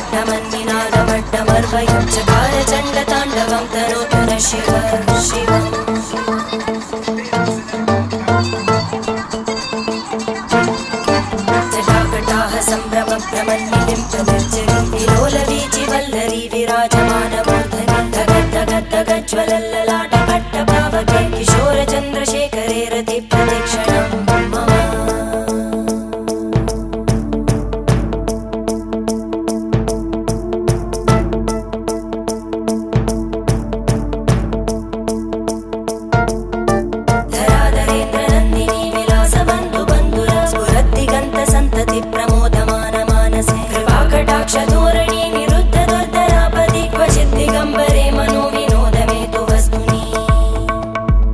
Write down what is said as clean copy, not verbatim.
खड्डमन्निनादमड्डमर्वयं चकार चण्डताण्डवं तनोतु न शिव शिवम् जटाकटाः सम्भ्रमभ्रमन्निलिम्पनिर्जरी विलोलवीचि वल्लरी विराजमानमूर्धनि धगद्धगद्धगज्ज्वलल्ललाटपट्टपावके किशोरचन्द्रशेखरे रतिप्रतिक्षणं मम धराधरेन्द्रनन्दिनी विलासबन्धुबन्धुरा स्फुरद्दिगन्तसन्तति प्रमोदमान मानसे कृपाकटाक्षधोरणी निरुद्धदुर्धरापदि क्वचिद्दिगम्बरे